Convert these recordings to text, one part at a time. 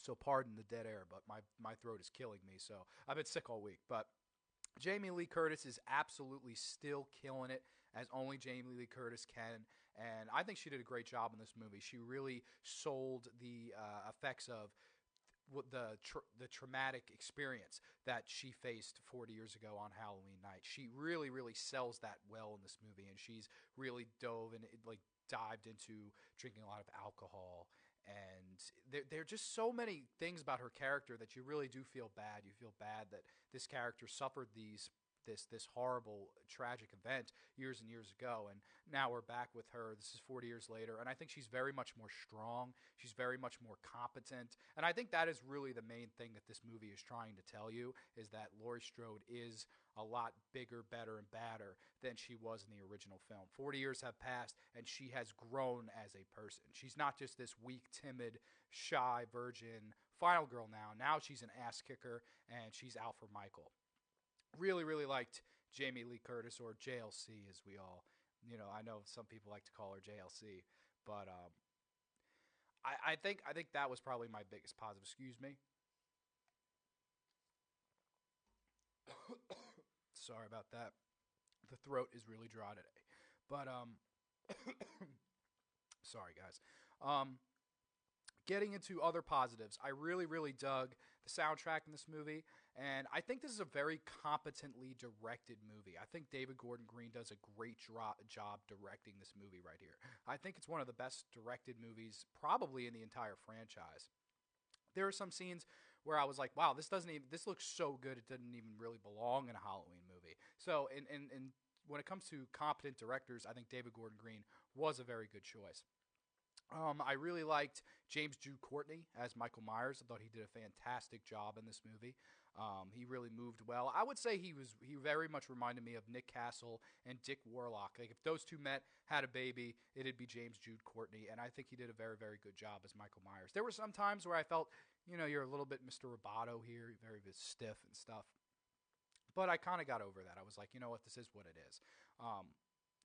So pardon the dead air, but my throat is killing me. So I've been sick all week. But Jamie Lee Curtis is absolutely still killing it as only Jamie Lee Curtis can, and I think she did a great job in this movie. She really sold the effects of the traumatic experience that she faced 40 years ago on Halloween night. She really sells that well in this movie, and she's really dove and like dived into drinking a lot of alcohol. And there are just so many things about her character that you really do feel bad. You feel bad that this character suffered this horrible tragic event years and years ago, and now we're back with her. This is 40 years later, and I think she's very much more strong. She's very much more competent, and I think that is really the main thing that this movie is trying to tell you, is that Laurie Strode is a lot bigger, better, and badder than she was in the original film. 40 years have passed, and she has grown as a person. She's not just this weak, timid, shy virgin final girl now. Now she's an ass kicker, and she's out for Michael. Really liked Jamie Lee Curtis, or JLC as we all, I know some people like to call her JLC, but I think that was probably my biggest positive. Excuse me. Sorry about that. The throat is really dry today. But sorry guys. Um Getting into other positives, I really dug the soundtrack in this movie, and I think this is a very competently directed movie. I think David Gordon Green does a great job directing this movie right here. I think it's one of the best directed movies probably in the entire franchise. There are some scenes where I was like, wow, this looks so good, it didn't even really belong in a Halloween movie. So in when it comes to competent directors, I think David Gordon Green was a very good choice. I really liked James Jude Courtney as Michael Myers. I thought he did a fantastic job in this movie. He really moved well. I would say he very much reminded me of Nick Castle and Dick Warlock. Like if those two met, had a baby, it'd be James Jude Courtney, and I think he did a very good job as Michael Myers. There were some times where I felt, you're a little bit Mr. Roboto here, very bit stiff and stuff. But I kind of got over that. I was like, you know what, this is what it is.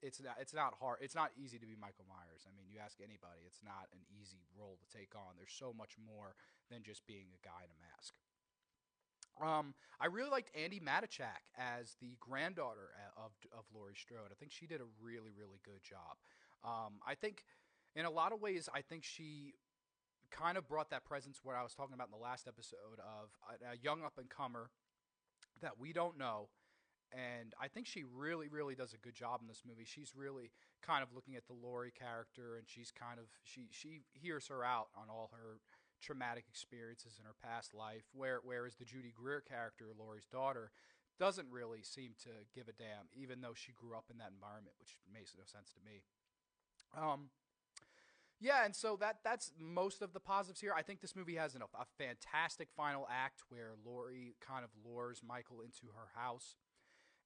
It's not hard. It's not easy to be Michael Myers. I mean, you ask anybody, it's not an easy role to take on. There's so much more than just being a guy in a mask. I really liked Andy Matichak as the granddaughter of Laurie Strode. I think she did a really good job. I think in a lot of ways, I think she kind of brought that presence where I was talking about in the last episode of a young up and comer that we don't know. And I think she really does a good job in this movie. She's really kind of looking at the Laurie character, and she's kind of she hears her out on all her traumatic experiences in her past life. Whereas the Judy Greer character, Laurie's daughter, doesn't really seem to give a damn, even though she grew up in that environment, which makes no sense to me. Yeah, and so that's most of the positives here. I think this movie has a fantastic final act where Laurie kind of lures Michael into her house.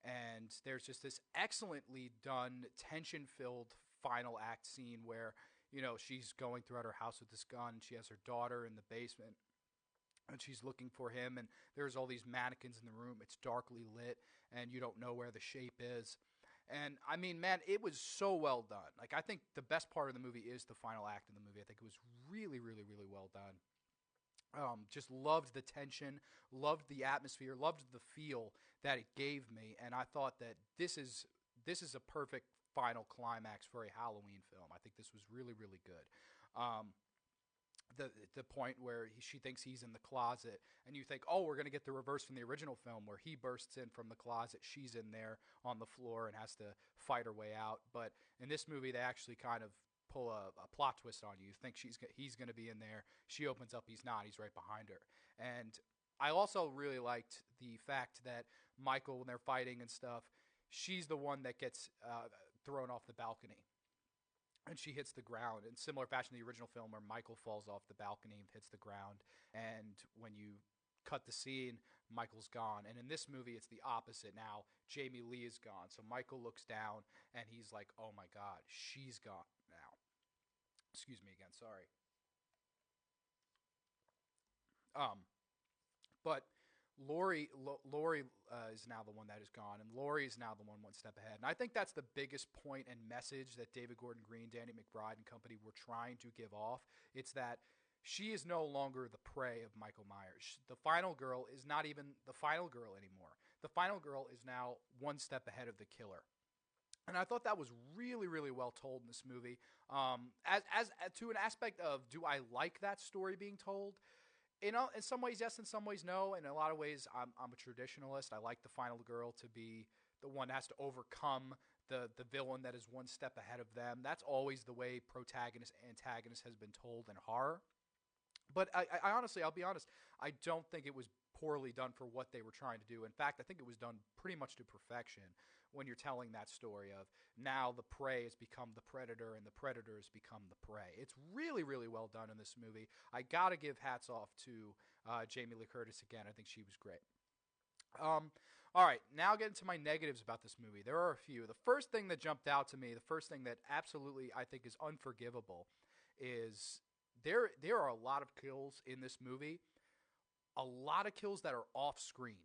And there's just this excellently done, tension-filled final act scene where, she's going throughout her house with this gun. She has her daughter in the basement, and she's looking for him. And there's all these mannequins in the room. It's darkly lit, and you don't know where the shape is. And, I mean, man, it was so well done. Like, I think the best part of the movie is the final act of the movie. I think it was really well done. Just loved the tension, loved the atmosphere, loved the feel that it gave me, and I thought that this is a perfect final climax for a Halloween film. I think this was really good. The point where she thinks he's in the closet, and you think, oh, we're going to get the reverse from the original film where he bursts in from the closet, she's in there on the floor and has to fight her way out. But in this movie, they actually kind of pull a plot twist on you. You think he's going to be in there. She opens up, he's not. He's right behind her. And I also really liked the fact that Michael, when they're fighting and stuff, she's the one that gets thrown off the balcony. And she hits the ground in similar fashion to the original film where Michael falls off the balcony and hits the ground. And when you cut the scene, Michael's gone. And in this movie, it's the opposite. Now, Jamie Lee is gone. So Michael looks down and he's like, oh my God, she's gone now. Excuse me again, sorry. But Laurie is now the one that is gone, and Laurie is now the one step ahead. And I think that's the biggest point and message that David Gordon Green, Danny McBride, and company were trying to give off. It's that she is no longer the prey of Michael Myers. The final girl is not even the final girl anymore. The final girl is now one step ahead of the killer. And I thought that was really, really well told in this movie. As to an aspect of, do I like that story being told? In some ways, yes. In some ways, no. In a lot of ways, I'm a traditionalist. I like the final girl to be the one that has to overcome the villain that is one step ahead of them. That's always the way protagonist antagonist has been told in horror. But I honestly, I'll be honest, I don't think it was poorly done for what they were trying to do. In fact, I think it was done pretty much to perfection when you're telling that story of now the prey has become the predator and the predator has become the prey. It's really, really well done in this movie. I got to give hats off to Jamie Lee Curtis again. I think she was great. All right, now getting to my negatives about this movie. There are a few. The first thing that jumped out to me, the first thing that absolutely I think is unforgivable is there are a lot of kills in this movie, a lot of kills that are off screen.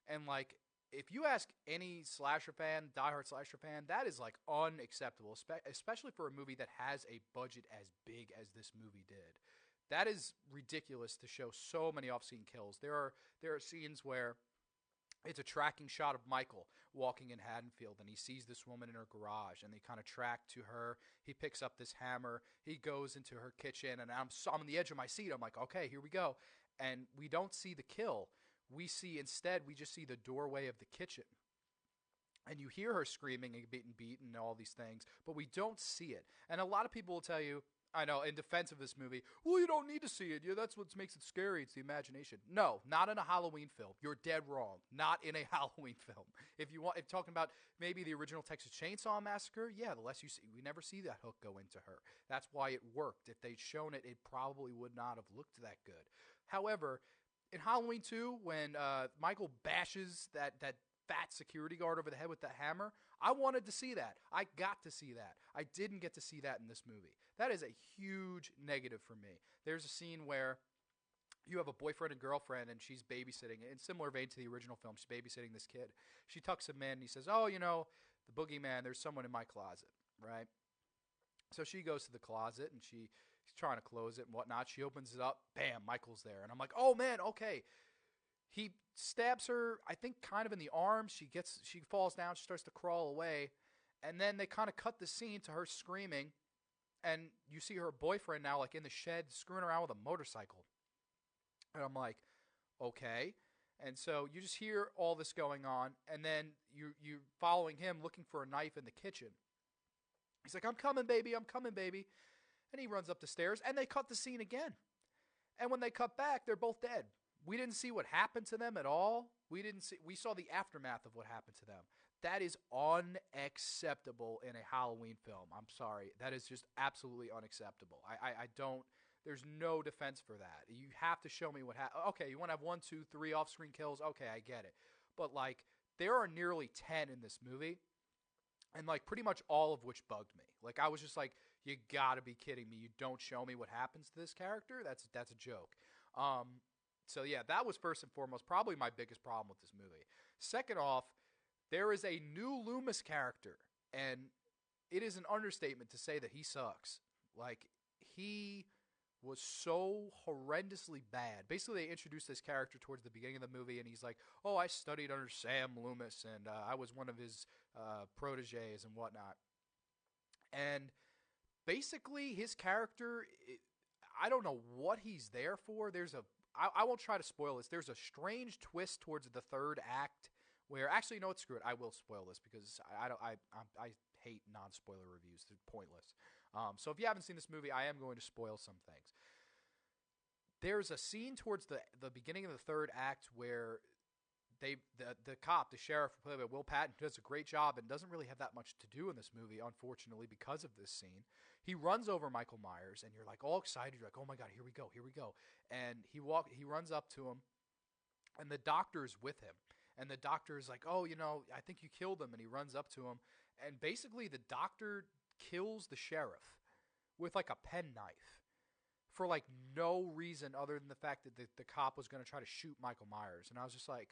And like, if you ask any slasher fan, diehard slasher fan, that is like unacceptable, especially for a movie that has a budget as big as this movie did. That is ridiculous to show so many off-scene kills. There are scenes where it's a tracking shot of Michael walking in Haddonfield, and he sees this woman in her garage, and they kind of track to her. He picks up this hammer. He goes into her kitchen, and I'm on the edge of my seat. I'm like, okay, here we go. And we don't see the kill. We just see the doorway of the kitchen. And you hear her screaming and getting beaten and all these things, but we don't see it. And a lot of people will tell you, I know, in defense of this movie, well, you don't need to see it. Yeah, that's what makes it scary. It's the imagination. No, not in a Halloween film. You're dead wrong. Not in a Halloween film. If talking about maybe the original Texas Chainsaw Massacre, yeah, the less you see, we never see that hook go into her. That's why it worked. If they'd shown it, it probably would not have looked that good. However, in Halloween 2, when Michael bashes that fat security guard over the head with that hammer, I wanted to see that. I got to see that. I didn't get to see that in this movie. That is a huge negative for me. There's a scene where you have a boyfriend and girlfriend, and she's babysitting. In similar vein to the original film, she's babysitting this kid. She tucks him in, and he says, oh, the boogeyman, there's someone in my closet, right? So she goes to the closet, and she's trying to close it and whatnot. She opens it up. Bam, Michael's there. And I'm like, oh, man, okay. He stabs her, I think, kind of in the arm. She falls down. She starts to crawl away. And then they kind of cut the scene to her screaming. And you see her boyfriend now, like, in the shed screwing around with a motorcycle. And I'm like, okay. And so you just hear all this going on. And then you're following him looking for a knife in the kitchen. He's like, I'm coming, baby. I'm coming, baby. And he runs up the stairs. And they cut the scene again. And when they cut back, they're both dead. We didn't see what happened to them at all. We saw the aftermath of what happened to them. That is unacceptable in a Halloween film. I'm sorry. That is just absolutely unacceptable. I don't, there's no defense for that. You have to show me what happened. Okay, you want to have 1, 2, 3 off-screen kills? Okay, I get it. But like, there are nearly 10 in this movie, and like pretty much all of which bugged me. Like, I was just like, you gotta be kidding me. You don't show me what happens to this character? That's a joke. So yeah, that was first and foremost probably my biggest problem with this movie. Second off, there is a new Loomis character, and it is an understatement to say that he sucks. Like, he was so horrendously bad. Basically, they introduced this character towards the beginning of the movie, and he's like, oh, I studied under Sam Loomis, and I was one of his proteges and whatnot. And basically, his character, I don't know what he's there for. I won't try to spoil this. There's a strange twist towards the third act where, actually, you know what? Screw it. I will spoil this because I hate non-spoiler reviews. They're pointless. So if you haven't seen this movie, I am going to spoil some things. There's a scene towards the beginning of the third act where the cop, the sheriff, played by Will Patton, does a great job and doesn't really have that much to do in this movie, unfortunately, because of this scene. He runs over Michael Myers, and you're like all excited. You're like, oh my God, here we go, here we go. And he runs up to him, and the doctor's with him. And the doctor is like, oh, I think you killed him. And he runs up to him, and basically the doctor kills the sheriff with like a penknife for like no reason other than the fact that the cop was going to try to shoot Michael Myers. And I was just like,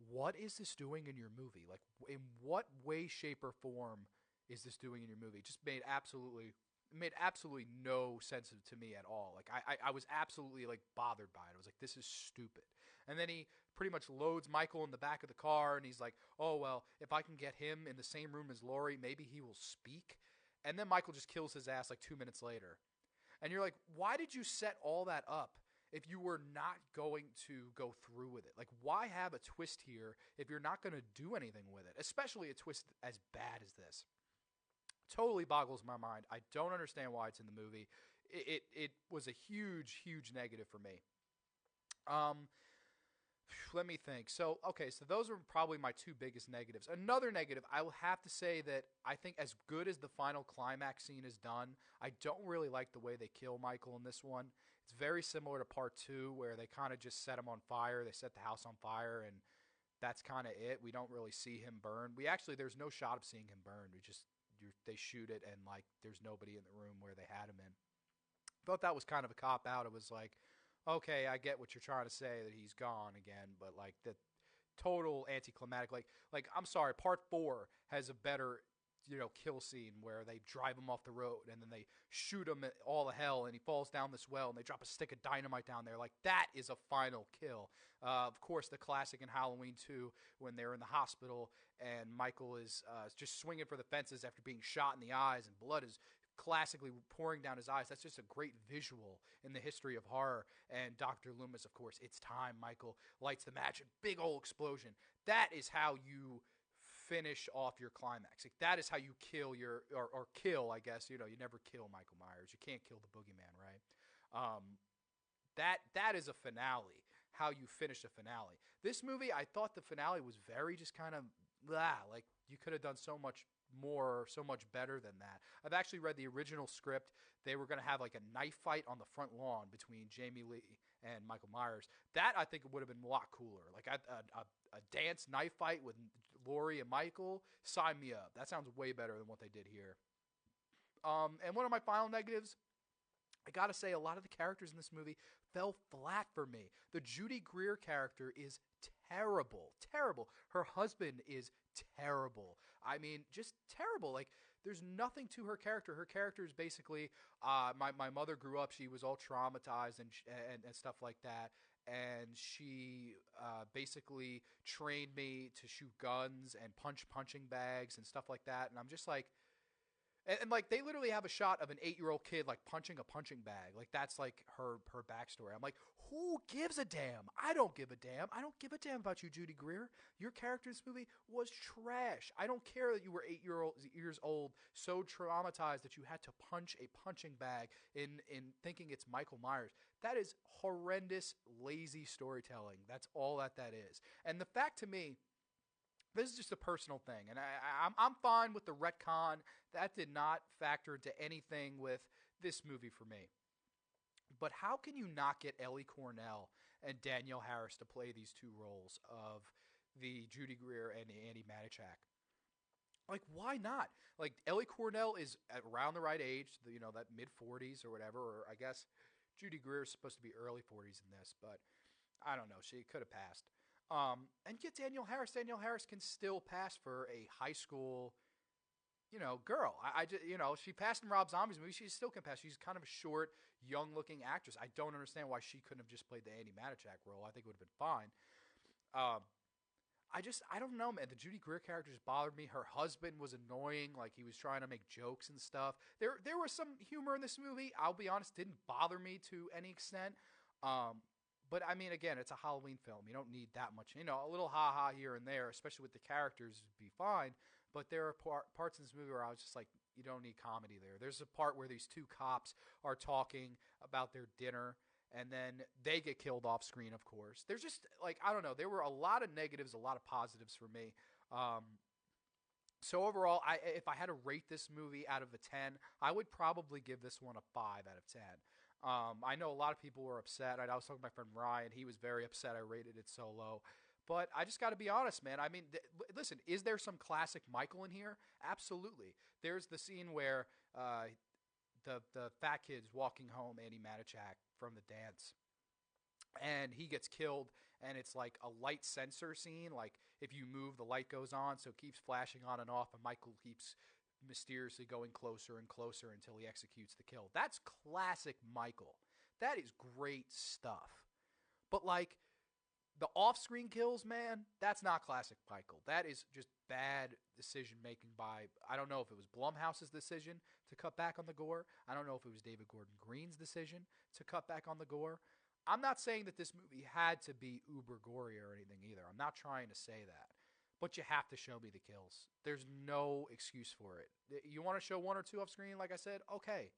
what is this doing in your movie? Like, in what way, shape, or form is this doing in your movie? It just made absolutely made absolutely no sense to me at all. Like I was absolutely like bothered by it. I was like, this is stupid. And then he pretty much loads Michael in the back of the car, and he's like, oh well, if I can get him in the same room as Laurie, maybe he will speak. And then Michael just kills his ass like 2 minutes later. And you're like, why did you set all that up if you were not going to go through with it? Like, why have a twist here if you're not going to do anything with it? Especially a twist as bad as this. Totally boggles my mind. I don't understand why it's in the movie. It was a huge, huge negative for me. Let me think. So, okay, so those are probably my two biggest negatives. Another negative, I will have to say that I think as good as the final climax scene is done, I don't really like the way they kill Michael in this one. It's very similar to part 2, where they kind of just set him on fire. They set the house on fire, and that's kind of it. We don't really see him burn. There's no shot of seeing him burn. They shoot it, and like there's nobody in the room where they had him in. Thought that was kind of a cop out. It was like, okay, I get what you're trying to say, that he's gone again, but like the total anticlimactic. Like I'm sorry, part 4 has a better, kill scene where they drive him off the road and then they shoot him at all the hell and he falls down this well and they drop a stick of dynamite down there. Like that is a final kill. Of course, the classic in Halloween 2 when they're in the hospital and Michael is just swinging for the fences after being shot in the eyes and blood is classically pouring down his eyes. That's just a great visual in the history of horror. And Dr. Loomis, of course, it's time. Michael lights the match, a big old explosion. That is how you finish off your climax. Like, that is how you kill or kill, I guess. You never kill Michael Myers. You can't kill the boogeyman, right? That is a finale, how you finish a finale. This movie, I thought the finale was very just kind of, like you could have done so much more, so much better than that. I've actually read the original script. They were going to have like a knife fight on the front lawn between Jamie Lee and Michael Myers. That I think would have been a lot cooler. Like a dance knife fight with Laurie and Michael. Sign me up. That sounds way better than what they did here. And one of my final negatives, I gotta say, a lot of the characters in this movie fell flat for me. The Judy Greer character is terrible. Terrible. Her husband is terrible. I mean, just terrible. Like, there's nothing to her character. Her character is basically, my mother grew up, she was all traumatized and stuff like that. And she basically trained me to shoot guns and punching bags and stuff like that. And I'm just like, and like they literally have a shot of an 8-year-old kid like punching a punching bag. Like that's like her backstory. I'm like, who gives a damn? I don't give a damn. I don't give a damn about you, Judy Greer. Your character in this movie was trash. I don't care that you were 8 years old, so traumatized that you had to punch a punching bag in thinking it's Michael Myers. That is horrendous, lazy storytelling. That's all that is. And the fact to me, this is just a personal thing, and I'm fine with the retcon. That did not factor into anything with this movie for me. But how can you not get Ellie Cornell and Danielle Harris to play these two roles of the Judy Greer and the Andy Manichak? Like, why not? Like, Ellie Cornell is around the right age, that mid-40s or whatever, or I guess Judy Greer is supposed to be early 40s in this, but I don't know. She could have passed. And get Danielle Harris. Danielle Harris can still pass for a high school, girl. I just, she passed in Rob Zombie's movie. She still can pass. She's kind of a short, young-looking actress. I don't understand why she couldn't have just played the Andy Manichak role. I think it would have been fine. I don't know, man. The Judy Greer character just bothered me. Her husband was annoying. Like, he was trying to make jokes and stuff. There was some humor in this movie. I'll be honest, didn't bother me to any extent. But, I mean, again, it's a Halloween film. You don't need that much. A little ha-ha here and there, especially with the characters, would be fine. But there are parts in this movie where I was just like, you don't need comedy there. There's a part where these two cops are talking about their dinner, and then they get killed off screen, of course. There's just, like, I don't know. There were a lot of negatives, a lot of positives for me. So overall, if I had to rate this movie out of a 10, I would probably give this one a 5 out of 10. I know a lot of people were upset. I was talking to my friend Ryan. He was very upset I rated it so low. But I just got to be honest, man. I mean, listen, is there some classic Michael in here? Absolutely. There's the scene where the fat kid's walking home, Andy Manichak, from the dance. And he gets killed, and it's like a light sensor scene. Like, if you move, the light goes on, so it keeps flashing on and off, and Michael keeps mysteriously going closer and closer until he executes the kill. That's classic Michael. That is great stuff. But like the off-screen kills, man, that's not classic Michael. That is just bad decision making by, I don't know if it was Blumhouse's decision to cut back on the gore. I don't know if it was David Gordon Green's decision to cut back on the gore. I'm not saying that this movie had to be uber gory or anything either. I'm not trying to say that. But you have to show me the kills. There's no excuse for it. You want to show one or two off screen, like I said? Okay.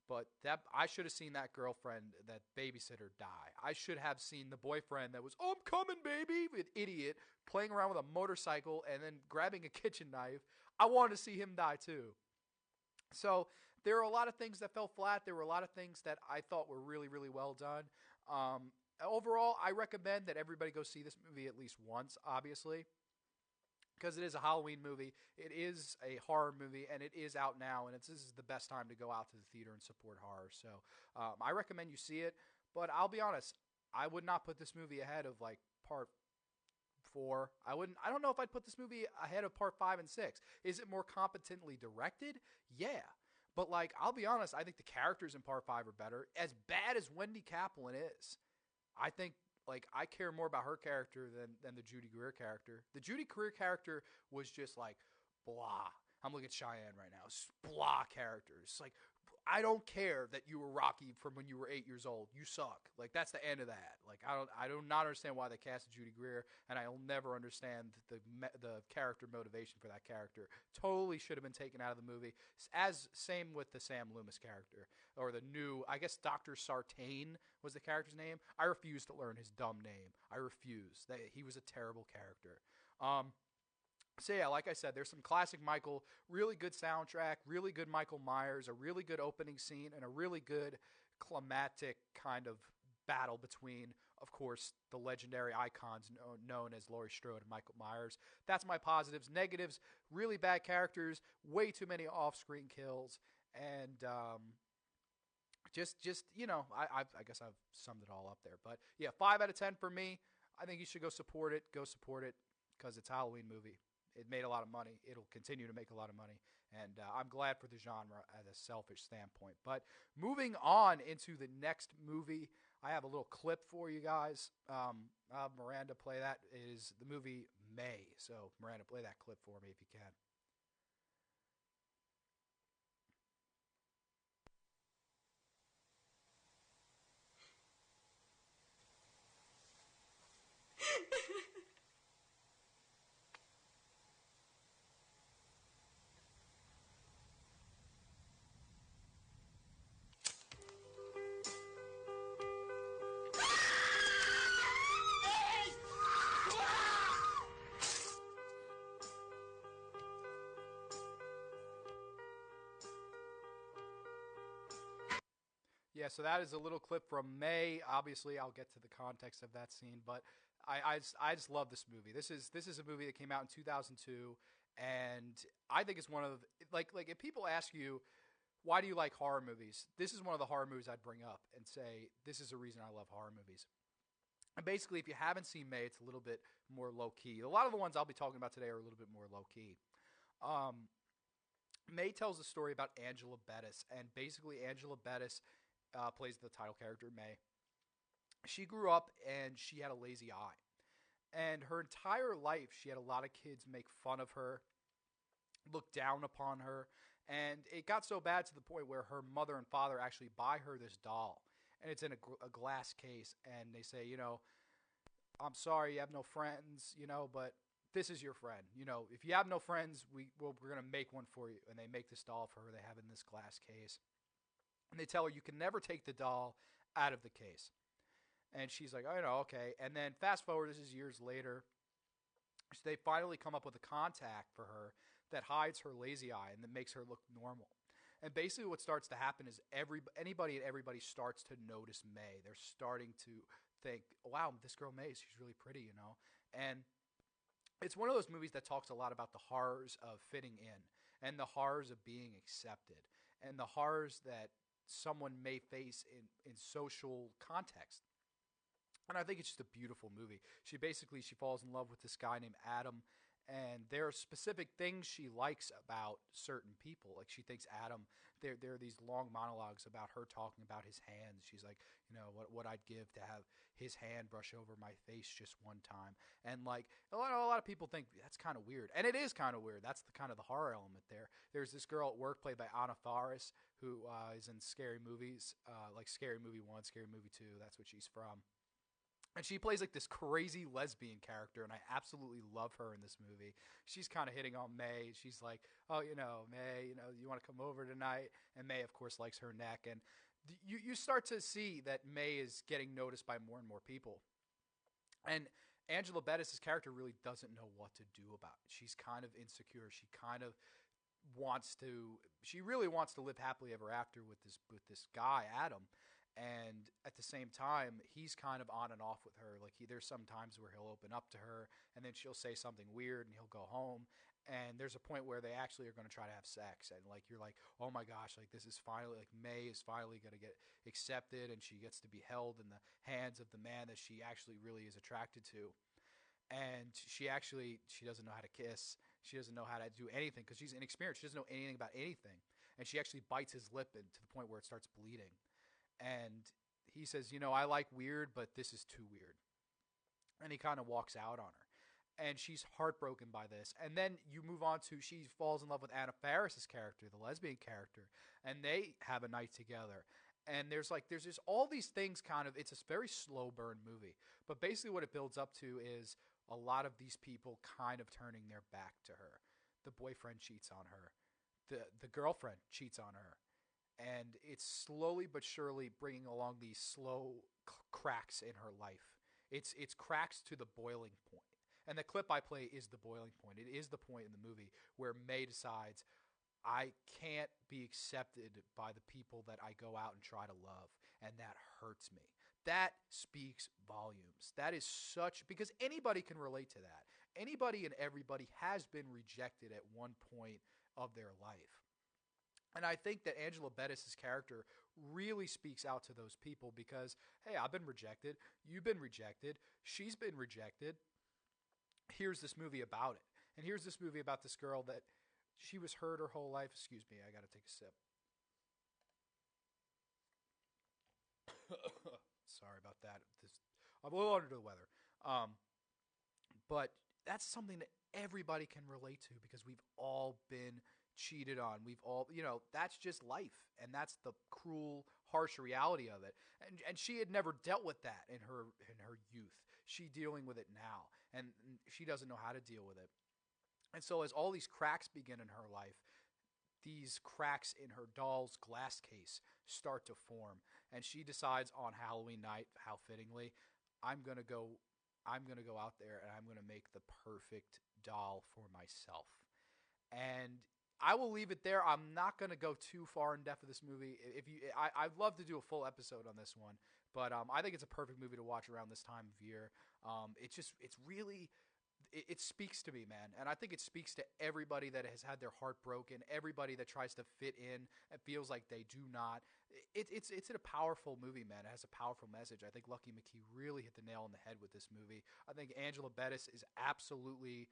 But that I should have seen that girlfriend, that babysitter die. I should have seen the boyfriend that was, oh, I'm coming, baby, an idiot, playing around with a motorcycle and then grabbing a kitchen knife. I wanted to see him die too. So there are a lot of things that fell flat. There were a lot of things that I thought were really, really well done. Overall, I recommend that everybody go see this movie at least once, obviously, because it is a Halloween movie. It is a horror movie, and it is out now, and this is the best time to go out to the theater and support horror. So I recommend you see it, but I'll be honest, I would not put this movie ahead of like part 4. I don't know if I'd put this movie ahead of part 5 and 6. Is it more competently directed? Yeah. But like, I'll be honest, I think the characters in part 5 are better. As bad as Wendy Kaplan is, I think like I care more about her character than the Judy Greer character. The Judy Greer character was just like blah. I'm looking at Cheyenne right now. Blah characters. Like, I don't care that you were Rocky from when you were 8 years old. You suck. Like, that's the end of that. Like, I do not understand why they casted Judy Greer, and I'll never understand the character motivation for that character. Totally should have been taken out of the movie. As same with the Sam Loomis character, or the new, I guess Dr. Sartain was the character's name. I refuse to learn his dumb name. I refuse. He was a terrible character. So yeah, like I said, there's some classic Michael, really good soundtrack, really good Michael Myers, a really good opening scene, and a really good climatic kind of battle between, of course, the legendary icons known as Laurie Strode and Michael Myers. That's my positives. Negatives, really bad characters, way too many off-screen kills, and just you know, I guess I've summed it all up there. But yeah, 5 out of 10 for me. I think you should go support it. Go support it because it's a Halloween movie. It made a lot of money. It'll continue to make a lot of money. And I'm glad for the genre at a selfish standpoint. But moving on into the next movie, I have a little clip for you guys. I'll have Miranda play that. It is the movie May. So Miranda, play that clip for me if you can. Yeah, so that is a little clip from May. Obviously, I'll get to the context of that scene, but I just love this movie. This is a movie that came out in 2002, and I think it's one of like if people ask you why do you like horror movies, this is one of the horror movies I'd bring up and say this is a reason I love horror movies. And basically, if you haven't seen May, it's a little bit more low key. A lot of the ones I'll be talking about today are a little bit more low key. May tells a story about Angela Bettis, and basically Angela Bettis plays the title character, May. She grew up and she had a lazy eye. And her entire life, she had a lot of kids make fun of her, look down upon her. And it got so bad to the point where her mother and father actually buy her this doll. And it's in a glass case. And they say, you know, I'm sorry you have no friends, you know, but this is your friend. You know, if you have no friends, we're going to make one for you. And they make this doll for her. They have it in this glass case. And they tell her you can never take the doll out of the case. And she's like, oh, you know, okay. And then fast forward, this is years later. So they finally come up with a contact for her that hides her lazy eye and that makes her look normal. And basically what starts to happen is anybody and everybody starts to notice May. They're starting to think, wow, this girl May, she's really pretty, you know. And it's one of those movies that talks a lot about the horrors of fitting in and the horrors of being accepted and the horrors that someone may face in social context. And I think it's just a beautiful movie. She falls in love with this guy named Adam, And there are specific things she likes about certain people. Like she thinks Adam. There are these long monologues about her talking about his hands. She's like, what I'd give to have his hand brush over my face just one time. And like a lot of people think that's kind of weird, and it is kind of weird. That's the kind of the horror element there. There's this girl at work played by Anna Faris who is in scary movies, like Scary Movie 1, Scary Movie 2. That's what she's from. And she plays like this crazy lesbian character, and I absolutely love her in this movie. She's kind of hitting on May. She's like, "Oh, May, you want to come over tonight?" And May, of course, likes her neck. And you start to see that May is getting noticed by more and more people. And Angela Bettis' character really doesn't know what to do about it. She's kind of insecure. She really wants to live happily ever after with this guy Adam, and at the same time he's kind of on and off with her. Like there's some times where he'll open up to her, and then she'll say something weird, and he'll go home. And there's a point where they actually are going to try to have sex, and like you're like, oh my gosh, like this is finally, like May is finally going to get accepted, and she gets to be held in the hands of the man that she actually really is attracted to. And she doesn't know how to kiss. She doesn't know how to do anything because she's inexperienced. She doesn't know anything about anything. And she actually bites his lip to the point where it starts bleeding. And he says, I like weird, but this is too weird. And he kind of walks out on her. And she's heartbroken by this. And then you move on to she falls in love with Anna Faris's character, the lesbian character, and they have a night together. And there's just all these things kind of, it's a very slow burn movie. But basically what it builds up to is a lot of these people kind of turning their back to her. The boyfriend cheats on her. The girlfriend cheats on her. And it's slowly but surely bringing along these slow cracks in her life. It's cracks to the boiling point. And the clip I play is the boiling point. It is the point in the movie where May decides, I can't be accepted by the people that I go out and try to love, and that hurts me. That speaks volumes. That is because anybody can relate to that. Anybody and everybody has been rejected at one point of their life. And I think that Angela Bettis' character really speaks out to those people because, hey, I've been rejected. You've been rejected. She's been rejected. Here's this movie about it. And here's this movie about this girl that she was hurt her whole life. Excuse me, I got to take a sip. Sorry about that. I'm a little under the weather. But that's something that everybody can relate to because we've all been cheated on. We've all, that's just life. And that's the cruel, harsh reality of it. And she had never dealt with that in her youth. She's dealing with it now. And she doesn't know how to deal with it. And so as all these cracks begin in her life, these cracks in her doll's glass case start to form. And she decides on Halloween night, how fittingly, I'm going to go out there and I'm going to make the perfect doll for myself. And I will leave it there. I'm not going to go too far in depth of this movie. I'd love to do a full episode on this one, but I think it's a perfect movie to watch around this time of year. It speaks to me, man. And I think it speaks to everybody that has had their heart broken, everybody that tries to fit in and feels like they do not. It's a powerful movie, man. It has a powerful message. I think Lucky McKee really hit the nail on the head with this movie. I think Angela Bettis is absolutely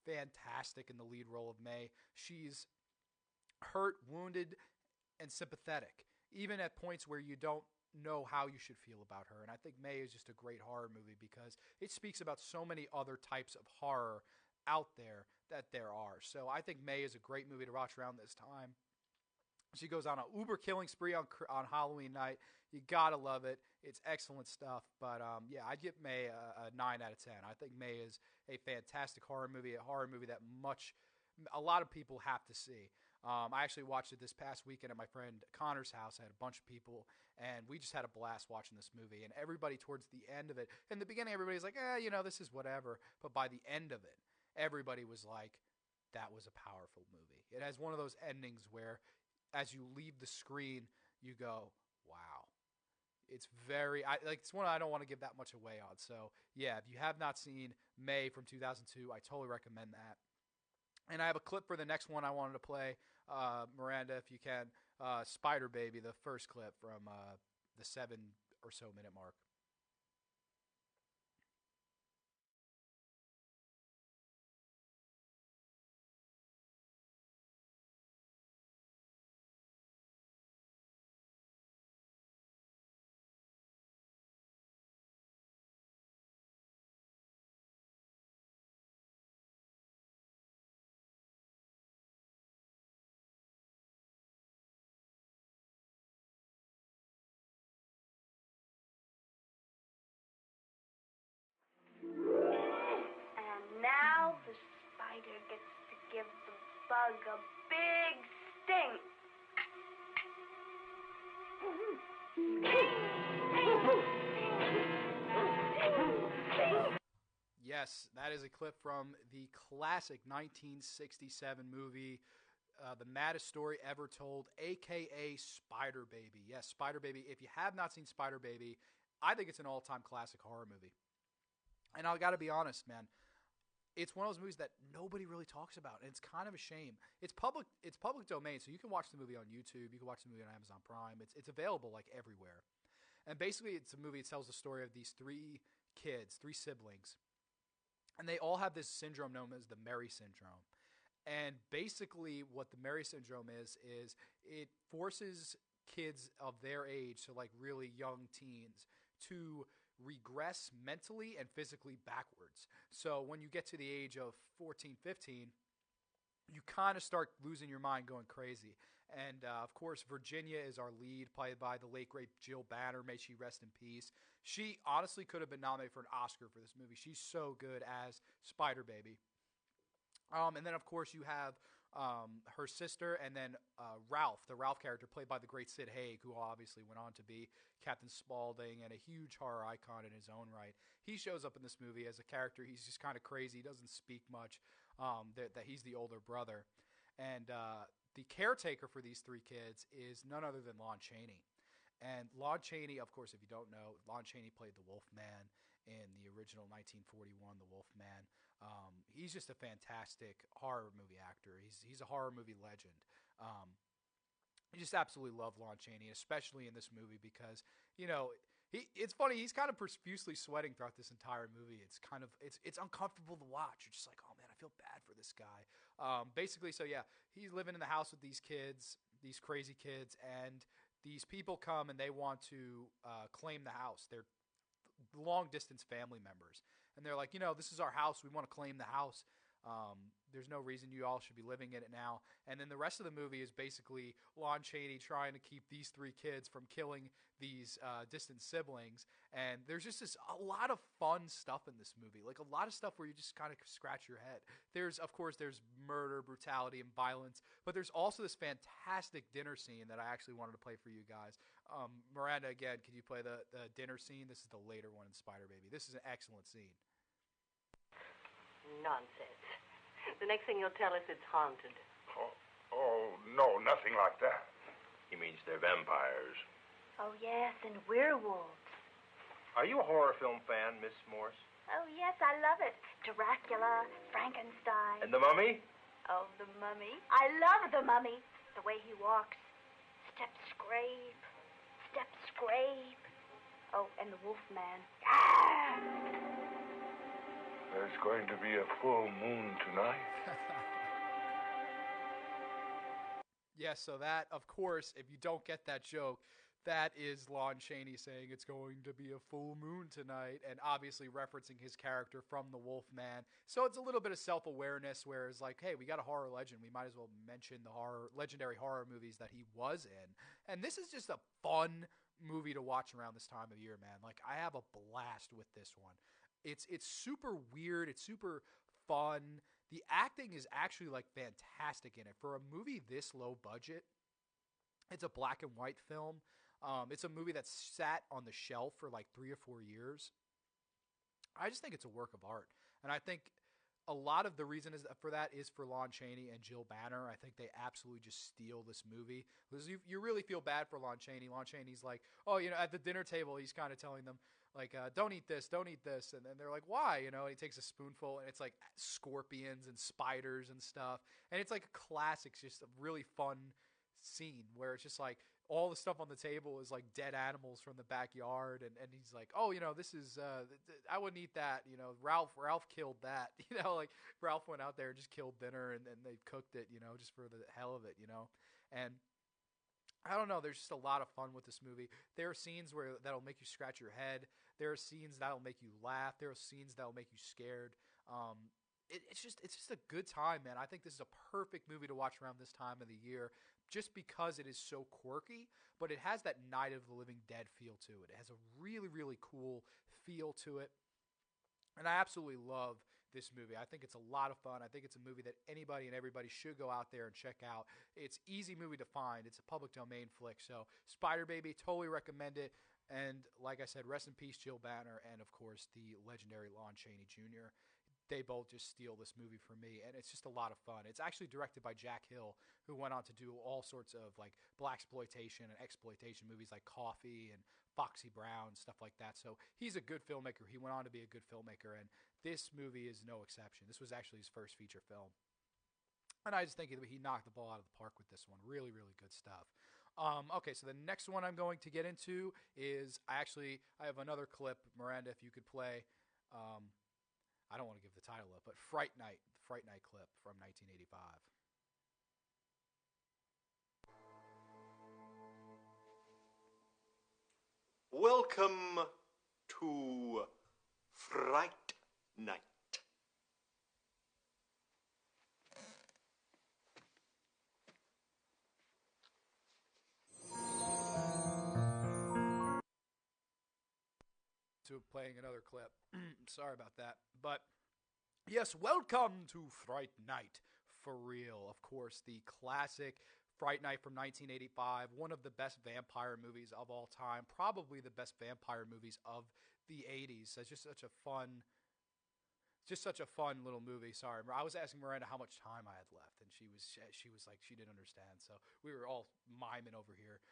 fantastic in the lead role of May. She's hurt, wounded, and sympathetic, even at points where you don't know how you should feel about her. And I think May is just a great horror movie because it speaks about so many other types of horror out there that there are. So I think May is a great movie to watch around this time. She goes on an uber killing spree on Halloween night. You gotta love it. It's excellent stuff. But I'd give May a 9 out of 10. I think May is a fantastic horror movie, a horror movie that a lot of people have to see. I actually watched it this past weekend at my friend Connor's house. I had a bunch of people, and we just had a blast watching this movie. And everybody towards the end of it, in the beginning, everybody's like, this is whatever. But by the end of it, everybody was like, that was a powerful movie. It has one of those endings where as you leave the screen, you go, wow. It's it's one I don't want to give that much away on. So, yeah, if you have not seen May from 2002, I totally recommend that. And I have a clip for the next one I wanted to play. Miranda, if you can, Spider Baby, the first clip from the 7 or so minute mark. bug, a big stink. Yes, that is a clip from the classic 1967 movie, The Maddest Story Ever Told, a.k.a. Spider Baby. Yes, Spider Baby. If you have not seen Spider Baby, I think it's an all-time classic horror movie. And I got to be honest, man, it's one of those movies that nobody really talks about, and it's kind of a shame. It's public domain, so you can watch the movie on YouTube, you can watch the movie on Amazon Prime. It's available like everywhere. And basically, it's a movie that tells the story of these three kids, three siblings, and they all have this syndrome known as the Mary syndrome. And basically, what the Mary syndrome is it forces kids of their age, so like really young teens, to regress mentally and physically backwards. So when you get to the age of 14, 15, you kind of start losing your mind, going crazy. And of course, Virginia is our lead, played by the late great Jill Banner. May she rest in peace. She honestly could have been nominated for an Oscar for this movie. She's so good as Spider Baby. And then of course you have her sister, and then Ralph, the Ralph character played by the great Sid Haig, who obviously went on to be Captain Spaulding and a huge horror icon in his own right. He shows up in this movie as a character. He's just kind of crazy. He doesn't speak much. That he's the older brother. And the caretaker for these three kids is none other than Lon Chaney. And Lon Chaney, of course, if you don't know, Lon Chaney played the Wolfman in the original 1941 The Wolfman. He's just a fantastic horror movie actor. He's a horror movie legend. I just absolutely love Lon Chaney, especially in this movie because, you know, it's funny. He's kind of profusely sweating throughout this entire movie. It's uncomfortable to watch. You're just like, oh man, I feel bad for this guy. Basically, so yeah, he's living in the house with these kids, these crazy kids, and these people come and they want to claim the house. They're long distance family members, and they're like, you know, this is our house. We want to claim the house. There's no reason you all should be living in it now. And then the rest of the movie is basically Lon Chaney trying to keep these three kids from killing these distant siblings. And there's just a lot of fun stuff in this movie, like a lot of stuff where you just kind of scratch your head. There's murder, brutality, and violence, but there's also this fantastic dinner scene that I actually wanted to play for you guys. Miranda, again, could you play the dinner scene? This is the later one in Spider Baby. This is an excellent scene. Nonsense. The next thing you'll tell us it's haunted. Oh, no, nothing like that. He means they're vampires. Oh, yes, and werewolves. Are you a horror film fan, Miss Morse? Oh, yes, I love it. Dracula, Frankenstein. And The Mummy? Oh, The Mummy. I love The Mummy. The way he walks. Step scrape. Step scrape. Oh, and the Wolfman. Ah! There's going to be a full moon tonight. Yes, so that, of course, if you don't get that joke, that is Lon Chaney saying it's going to be a full moon tonight, and obviously referencing his character from The Wolfman. So it's a little bit of self-awareness, where it's like, hey, we got a horror legend. We might as well mention the legendary horror movies that he was in. And this is just a fun movie to watch around this time of year, man. Like, I have a blast with this one. It's super weird. It's super fun. The acting is actually like fantastic in it. For a movie this low budget, it's a black and white film. It's a movie that's sat on the shelf for like 3 or 4 years. I just think it's a work of art. And I think a lot of the reason for that is for Lon Chaney and Jill Banner. I think they absolutely just steal this movie. Because you really feel bad for Lon Chaney. Lon Chaney's like, oh, you know, at the dinner table, he's kind of telling them, like, don't eat this, don't eat this. And then they're like, why? You know, and he takes a spoonful, and it's like scorpions and spiders and stuff. And it's like a classic, just a really fun scene where it's just like all the stuff on the table is like dead animals from the backyard. And he's like, oh, you know, this is, I wouldn't eat that. You know, Ralph killed that. You know, like Ralph went out there and just killed dinner, and they cooked it, you know, just for the hell of it, you know. And I don't know. There's just a lot of fun with this movie. There are scenes that'll make you scratch your head. There are scenes that'll make you laugh. There are scenes that'll make you scared. It's just a good time, man. I think this is a perfect movie to watch around this time of the year, just because it is so quirky, but it has that Night of the Living Dead feel to it. It has a really, really cool feel to it. And I absolutely love this movie. I think it's a lot of fun. I think it's a movie that anybody and everybody should go out there and check out. It's easy movie to find. It's a public domain flick. So Spider Baby, totally recommend it. And like I said, rest in peace, Jill Banner, and of course the legendary Lon Chaney Jr. They both just steal this movie for me, and it's just a lot of fun. It's actually directed by Jack Hill, who went on to do all sorts of like blaxploitation and exploitation movies like Coffee and Foxy Brown, stuff like that. So he's a good filmmaker. He went on to be a good filmmaker, and this movie is no exception. This was actually his first feature film. And I just think he knocked the ball out of the park with this one. Really, really good stuff. Okay, so the next one I'm going to get into is I have another clip. Miranda, if you could play. I don't want to give the title up, but Fright Night clip from 1985. Welcome to Fright Night. To playing another clip. Sorry about that. But yes, welcome to Fright Night for real. Of course, the classic Fright Night from 1985, one of the best vampire movies of all time, probably the best vampire movies of the 80s. It's just such a fun little movie. Sorry, I was asking Miranda how much time I had left, and she was like she didn't understand. So we were all miming over here.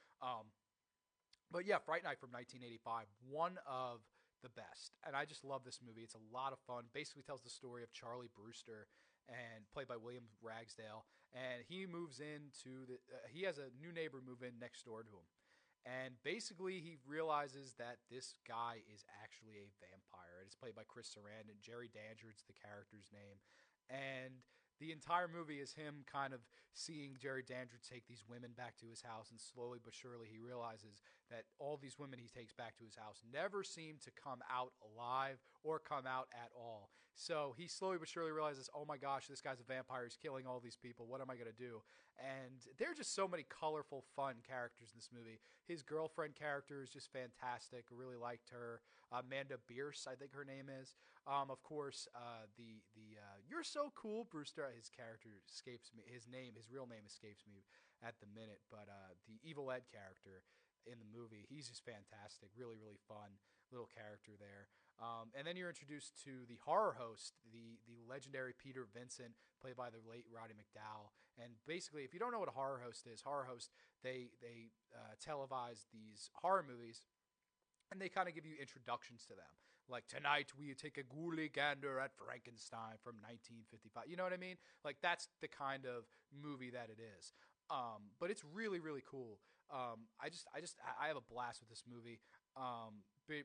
But yeah, Fright Night from 1985, one of the best. And I just love this movie. It's a lot of fun. Basically tells the story of Charlie Brewster, and played by William Ragsdale. And he moves into he has a new neighbor move in next door to him. And basically he realizes that this guy is actually a vampire. And it's played by Chris Sarandon. Jerry Danger's the character's name. And the entire movie is him kind of seeing Jerry Danger take these women back to his house, and slowly but surely he realizes that all these women he takes back to his house never seem to come out alive or come out at all. So he slowly but surely realizes, oh my gosh, this guy's a vampire. He's killing all these people. What am I going to do? And there are just so many colorful, fun characters in this movie. His girlfriend character is just fantastic. I really liked her. Amanda Bierce, I think her name is. Of course, you're so cool, Brewster. His character escapes me. His real name escapes me at the minute. But the Evil Ed character in the movie, he's just fantastic. Really, really fun little character there. And then you're introduced to the horror host, the legendary Peter Vincent, played by the late Roddy McDowall. And basically, if you don't know what a horror host is, they televise these horror movies, and they kind of give you introductions to them. Like, tonight we take a ghoulie gander at Frankenstein from 1955. You know what I mean? Like, that's the kind of movie that it is. But it's really, really cool. I have a blast with this movie.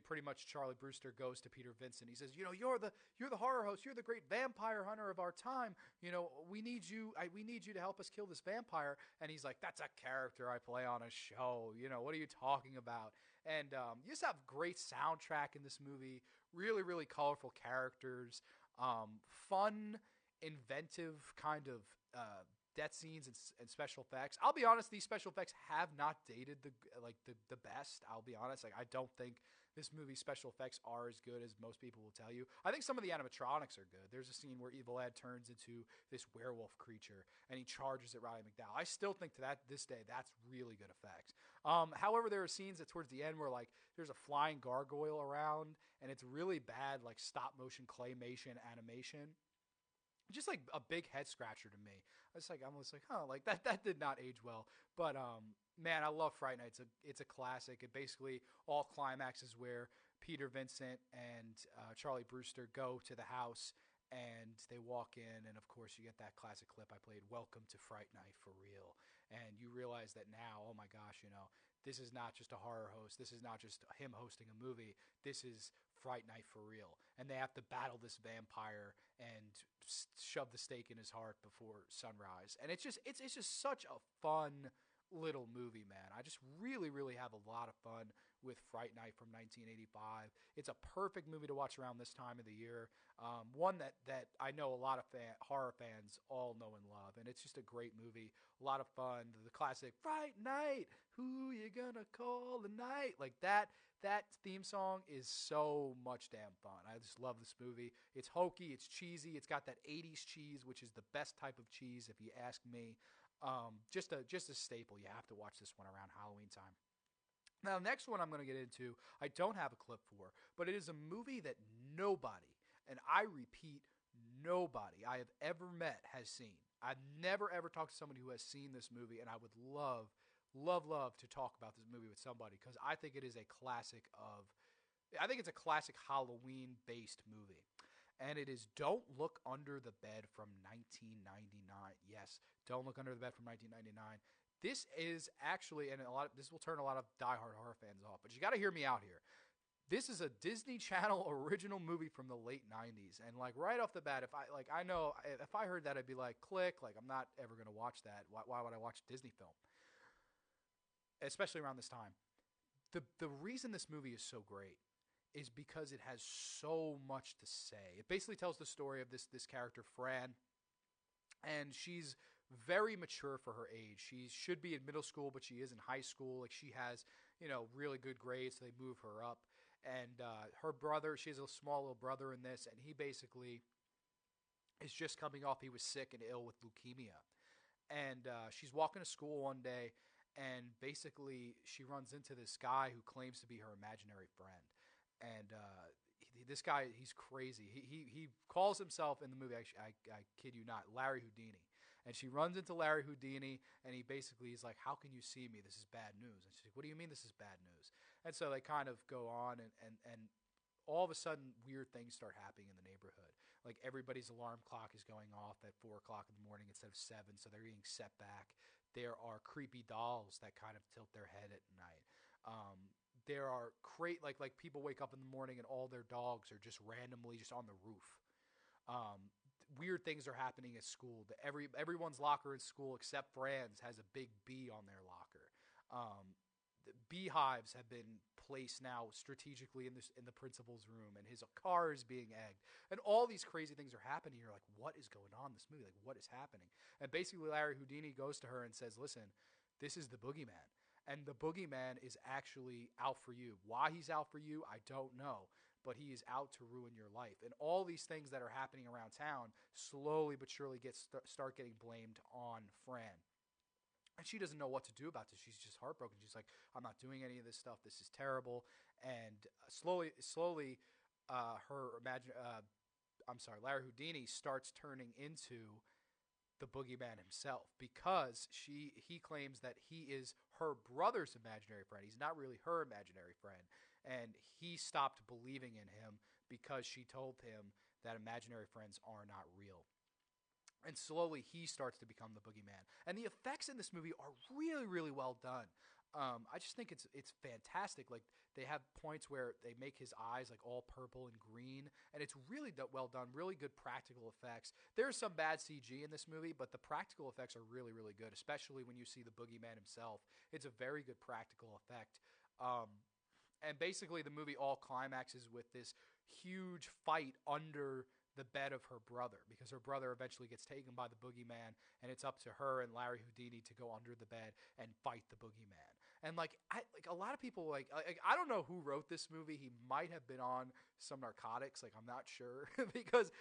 Pretty much Charlie Brewster goes to Peter Vincent. He says, you're the horror host. You're the great vampire hunter of our time. We need you to help us kill this vampire. And he's like, that's a character I play on a show. What are you talking about? And you just have great soundtrack in this movie. Really, really colorful characters. Fun, inventive kind of death scenes and special effects. I'll be honest, these special effects have not dated the best. I'll be honest. I don't think this movie's special effects are as good as most people will tell you. I think some of the animatronics are good. There's a scene where Evil Ed turns into this werewolf creature and he charges at Roddy McDowall. I still think this day that's really good effects. However, there are scenes towards the end where there's a flying gargoyle around and it's really bad stop motion claymation animation. Just a big head scratcher to me. I'm almost that did not age well. But man, I love Fright Night. It's a classic. It basically all climaxes where Peter Vincent and Charlie Brewster go to the house and they walk in, and of course you get that classic clip I played, "Welcome to Fright Night for real." And you realize that now, oh my gosh, this is not just a horror host. This is not just him hosting a movie. This is Fright Night for real. And they have to battle this vampire and shove the stake in his heart before sunrise. And it's just such a fun little movie, man. I just really, really have a lot of fun with Fright Night from 1985. It's a perfect movie to watch around this time of the year. One that I know a lot of horror fans all know and love, and it's just a great movie. A lot of fun. The classic Fright Night, who you gonna call tonight? Like that theme song is so much damn fun. I just love this movie. It's hokey, it's cheesy, it's got that 80s cheese, which is the best type of cheese if you ask me. Just a staple. You have to watch this one around Halloween time. Now, next one I'm going to get into, I don't have a clip for, but it is a movie that nobody, and I repeat, nobody I have ever met has seen. I've never ever talked to somebody who has seen this movie, and I would love to talk about this movie with somebody because I think it is a classic it's a classic Halloween-based movie. And it is Don't Look Under the Bed from 1999. Yes, Don't Look Under the Bed from 1999. This is actually, and this will turn a lot of diehard horror fans off, but you got to hear me out here. This is a Disney Channel original movie from the late 90s. And like right off the bat, if I heard that, I'd be like, click, like I'm not ever going to watch that. Why would I watch a Disney film? Especially around this time. The reason this movie is so great is because it has so much to say. It basically tells the story of this character, Fran, and she's very mature for her age. She should be in middle school, but she is in high school. Like she has, really good grades, so they move her up. And her brother, she has a small little brother in this, and he basically is just coming off. He was sick and ill with leukemia. And she's walking to school one day, and basically she runs into this guy who claims to be her imaginary friend. And this guy, he's crazy. He calls himself in the movie, I kid you not, Larry Houdini. And she runs into Larry Houdini, and he basically is like, how can you see me? This is bad news. And she's like, what do you mean this is bad news? And so they kind of go on, and all of a sudden, weird things start happening in the neighborhood. Like everybody's alarm clock is going off at 4 o'clock in the morning instead of 7, so they're getting set back. There are creepy dolls that kind of tilt their head at night. There are like people wake up in the morning and all their dogs are just randomly just on the roof. Weird things are happening at school. Everyone's locker in school except Fran's has a big bee on their locker. The beehives have been placed now strategically in the principal's room, and his car is being egged, and all these crazy things are happening. You're like, what is going on in this movie? Like, what is happening? And basically, Larry Houdini goes to her and says, "Listen, this is the boogeyman." And the boogeyman is actually out for you. Why he's out for you, I don't know. But he is out to ruin your life. And all these things that are happening around town slowly but surely start getting blamed on Fran. And she doesn't know what to do about this. She's just heartbroken. She's like, I'm not doing any of this stuff. This is terrible. And slowly, Larry Houdini starts turning into the boogeyman himself because he claims that he is her brother's imaginary friend. He's not really her imaginary friend. And he stopped believing in him because she told him that imaginary friends are not real. And slowly he starts to become the boogeyman. And the effects in this movie are really, really well done. I just think it's fantastic. Like they have points where they make his eyes like all purple and green, and it's really well done. Really good practical effects. There's some bad CG in this movie, but the practical effects are really, really good. Especially when you see the boogeyman himself, it's a very good practical effect. And basically, the movie all climaxes with this huge fight under the bed of her brother, because her brother eventually gets taken by the boogeyman, and it's up to her and Larry Houdini to go under the bed and fight the boogeyman. And a lot of people I don't know who wrote this movie. He might have been on some narcotics. I'm not sure because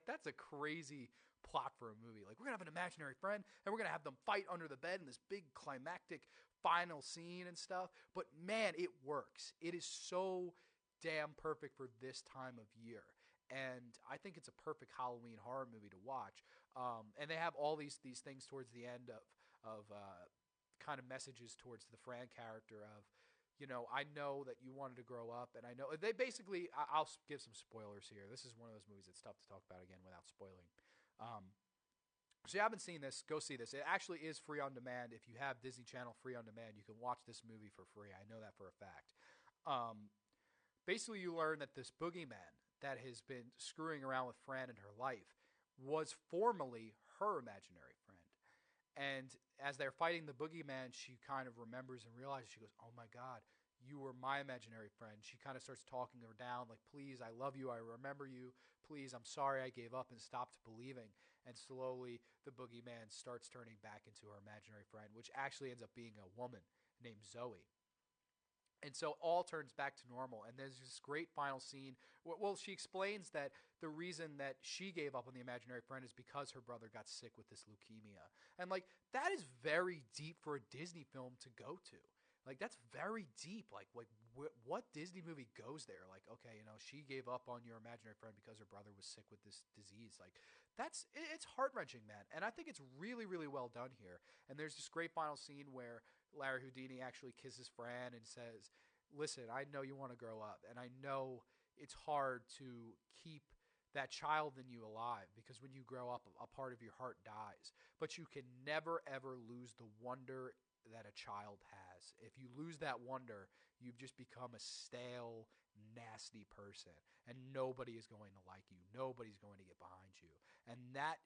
that's a crazy plot for a movie. Like, we're gonna have an imaginary friend and we're gonna have them fight under the bed in this big climactic final scene and stuff. But man, it works. It is so damn perfect for this time of year. And I think it's a perfect Halloween horror movie to watch. And they have all these things towards the end of kind of messages towards the Fran character of, I know that you wanted to grow up, and I know they basically. I'll give some spoilers here. This is one of those movies that's tough to talk about again without spoiling. So you haven't seen this, go see this. It actually is free on demand. If you have Disney Channel free on demand, you can watch this movie for free. I know that for a fact. Basically, you learn that this boogeyman that has been screwing around with Fran in her life was formerly her imaginary friend. And as they're fighting the boogeyman, she kind of remembers and realizes, she goes, oh my God, you were my imaginary friend. She kind of starts talking her down, like, please, I love you, I remember you, please, I'm sorry I gave up and stopped believing. And slowly the boogeyman starts turning back into her imaginary friend, which actually ends up being a woman named Zoe. And so all turns back to normal. And there's this great final scene. Well, she explains that the reason that she gave up on the imaginary friend is because her brother got sick with this leukemia. And, like, that is very deep for a Disney film to go to. Like, that's very deep. Like what Disney movie goes there? Like, okay, you know, she gave up on your imaginary friend because her brother was sick with this disease. Like, it's heart-wrenching, man. And I think it's really, really well done here. And there's this great final scene where Larry Houdini actually kisses Fran and says, listen, I know you want to grow up, and I know it's hard to keep that child in you alive, because when you grow up, a part of your heart dies. But you can never, ever lose the wonder that a child has. If you lose that wonder, you've just become a stale, nasty person, and nobody is going to like you. Nobody's going to get behind you. And that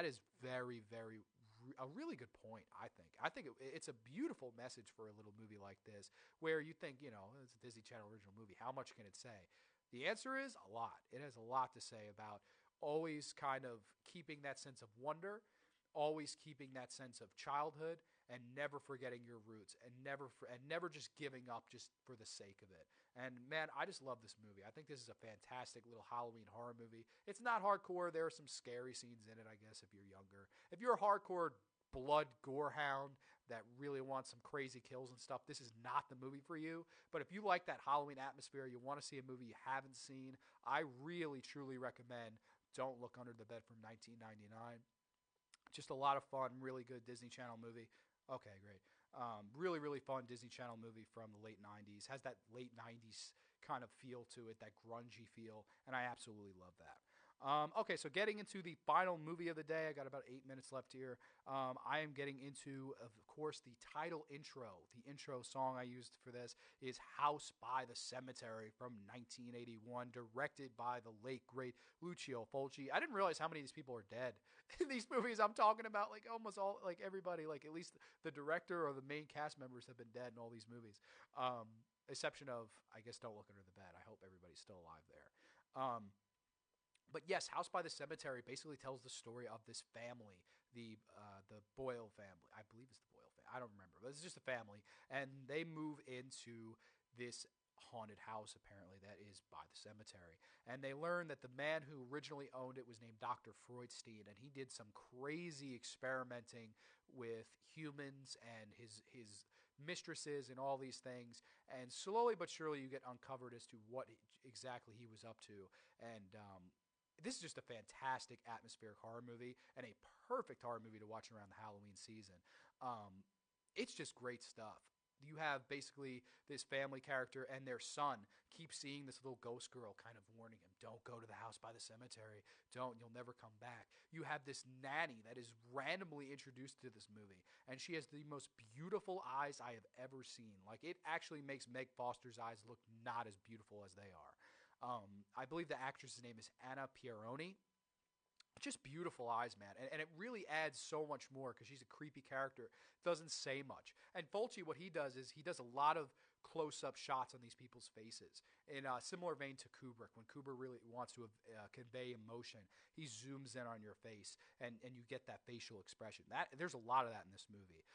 is very, very a really good point, I think. I think it's a beautiful message for a little movie like this, where you think, you know, it's a Disney Channel original movie. How much can it say? The answer is a lot. It has a lot to say about always kind of keeping that sense of wonder, always keeping that sense of childhood, and never forgetting your roots, and never just giving up just for the sake of it. And man, I just love this movie. I think this is a fantastic little Halloween horror movie. It's not hardcore. There are some scary scenes in it, I guess, if you're younger. If you're a hardcore blood gore hound that really wants some crazy kills and stuff, this is not the movie for you. But if you like that Halloween atmosphere, you want to see a movie you haven't seen, I really, truly recommend Don't Look Under the Bed from 1999. Just a lot of fun, really good Disney Channel movie. Okay, great. Really, really fun Disney Channel movie from the late 90s. Has that late 90s kind of feel to it, that grungy feel, and I absolutely love that. Okay, so getting into the final movie of the day, I got about 8 minutes left here. I am getting into, of course, the title intro. The intro song I used for this is House by the Cemetery from 1981, directed by the late, great Lucio Fulci. I didn't realize how many of these people are dead in these movies I'm talking about. Like, almost all, like, everybody, like, at least the director or the main cast members have been dead in all these movies. Exception of, I guess, Don't Look Under the Bed. I hope everybody's still alive there. But yes, House by the Cemetery basically tells the story of this family, the Boyle family. I believe it's the Boyle family. I don't remember, but it's just a family, and they move into this haunted house, apparently, that is by the cemetery. And they learn that the man who originally owned it was named Dr. Freudstein, and he did some crazy experimenting with humans and his mistresses and all these things. And slowly but surely you get uncovered as to what exactly he was up to. And this is just a fantastic atmospheric horror movie, and a perfect horror movie to watch around the Halloween season. It's just great stuff. You have basically this family character and their son keep seeing this little ghost girl kind of warning him, don't go to the house by the cemetery. Don't, you'll never come back. You have this nanny that is randomly introduced to this movie, and she has the most beautiful eyes I have ever seen. Like, it actually makes Meg Foster's eyes look not as beautiful as they are. I believe the actress's name is Anna Pieroni. Just beautiful eyes, man. And it really adds so much more because she's a creepy character. Doesn't say much. And Fulci, what he does is he does a lot of close-up shots on these people's faces. In a similar vein to Kubrick. When Kubrick really wants to convey emotion, he zooms in on your face and you get that facial expression. There's a lot of that in this movie.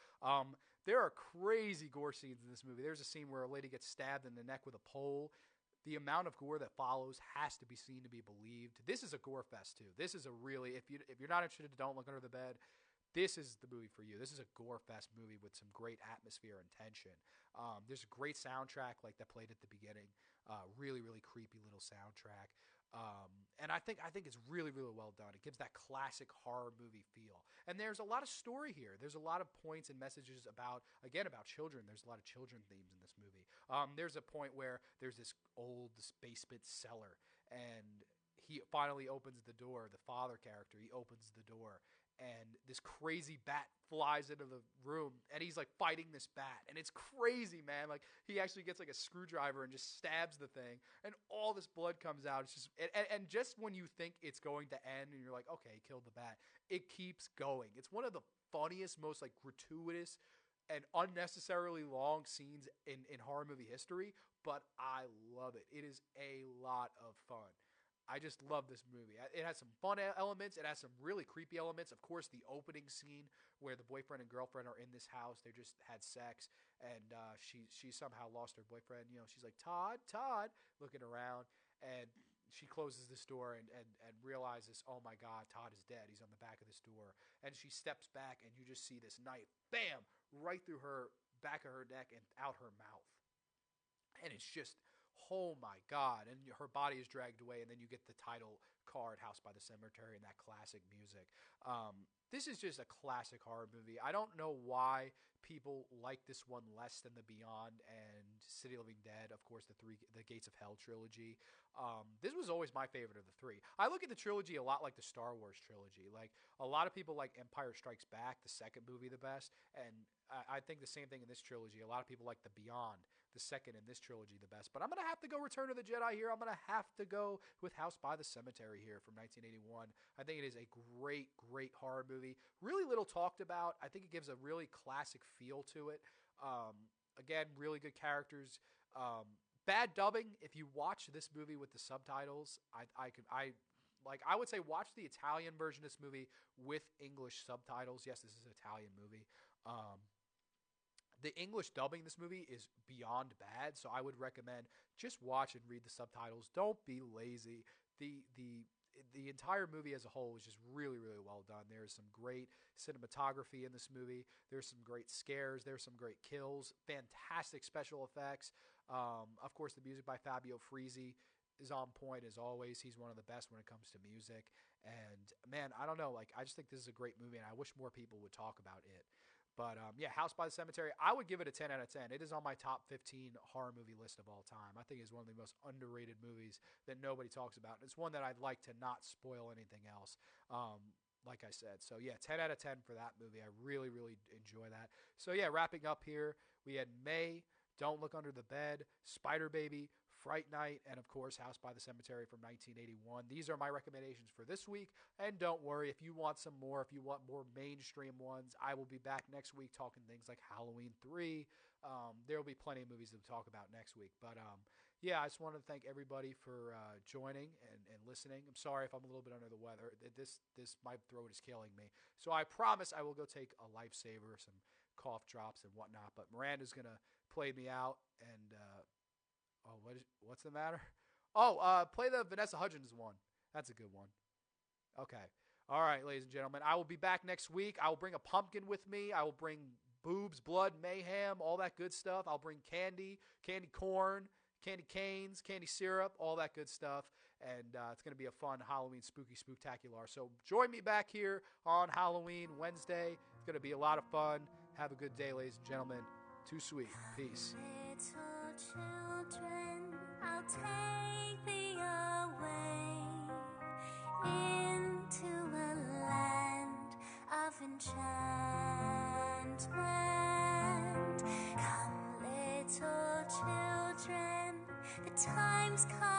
There are crazy gore scenes in this movie. There's a scene where a lady gets stabbed in the neck with a pole. The amount of gore that follows has to be seen to be believed. This is a gore fest too. This is a really, if you're not interested in Don't Look Under the Bed, this is the movie for you. This is a gore fest movie with some great atmosphere and tension. There's a great soundtrack like that played at the beginning. Really, really creepy little soundtrack. And I think it's really, really well done. It gives that classic horror movie feel. And there's a lot of story here. There's a lot of points and messages about children. There's a lot of children themes in this movie. There's a point where there's this basement cellar, and he finally opens the door. The father character, he opens the door, and this crazy bat flies into the room, and he's like fighting this bat, and it's crazy, man. Like he actually gets like a screwdriver and just stabs the thing, and all this blood comes out. It's just and just when you think it's going to end, and you're like, okay, he killed the bat, it keeps going. It's one of the funniest, most like gratuitous and unnecessarily long scenes in horror movie history, but I love it. It is a lot of fun. I just love this movie. It has some fun elements. It has some really creepy elements. Of course, the opening scene where the boyfriend and girlfriend are in this house. They just had sex, and she somehow lost her boyfriend. You know, she's like, Todd, looking around, and she closes this door and realizes, oh my God, Todd is dead. He's on the back of this door. And she steps back, and you just see this knife, bam, right through her back of her neck and out her mouth. And it's just, oh my God. And her body is dragged away, and then you get the title card, House by the Cemetery, and that classic music. This is just a classic horror movie. I don't know why people like this one less than The Beyond and City of Living Dead, of course, the Gates of Hell trilogy. This was always my favorite of the three. I look at the trilogy a lot like the Star Wars trilogy. Like, a lot of people like Empire Strikes Back, the second movie, the best, and I think the same thing in this trilogy. A lot of people like The Beyond, the second in this trilogy, the best. But I'm going to have to go Return of the Jedi here. I'm going to have to go with House by the Cemetery here from 1981. I think it is a great, great horror movie. Really little talked about. I think it gives a really classic feel to it. Again, really good characters. Bad dubbing. If you watch this movie with the subtitles, I would say watch the Italian version of this movie with English subtitles. Yes, this is an Italian movie. The English dubbing in this movie is beyond bad, so I would recommend just watch and read the subtitles. Don't be lazy. The entire movie as a whole is just really, really well done. There's some great cinematography in this movie. There's some great scares. There's some great kills. Fantastic special effects. Of course, the music by Fabio Frizzi is on point as always. He's one of the best when it comes to music. And man, I don't know. Like, I just think this is a great movie, and I wish more people would talk about it. But yeah, House by the Cemetery, I would give it a 10 out of 10. It is on my top 15 horror movie list of all time. I think it's one of the most underrated movies that nobody talks about. It's one that I'd like to not spoil anything else, like I said. So yeah, 10 out of 10 for that movie. I really, really enjoy that. So yeah, wrapping up here, we had May, Don't Look Under the Bed, Spider Baby, Fright Night, and of course, House by the Cemetery from 1981. These are my recommendations for this week. And don't worry, if you want some more, if you want more mainstream ones, I will be back next week talking things like Halloween 3. There will be plenty of movies to talk about next week. But yeah, I just wanted to thank everybody for joining and listening. I'm sorry if I'm a little bit under the weather. My throat is killing me. So I promise I will go take a lifesaver, some cough drops and whatnot. But Miranda's going to play me out, and what's the matter? Play the Vanessa Hudgens one. That's a good one. Okay. All right, ladies and gentlemen. I will be back next week. I will bring a pumpkin with me. I will bring boobs, blood, mayhem, all that good stuff. I'll bring candy corn, candy canes, candy syrup, all that good stuff. And it's going to be a fun Halloween spooky spooktacular. So join me back here on Halloween Wednesday. It's going to be a lot of fun. Have a good day, ladies and gentlemen. Too sweet. Peace. Little children, I'll take thee away into a land of enchantment. Come, little children, the time's come.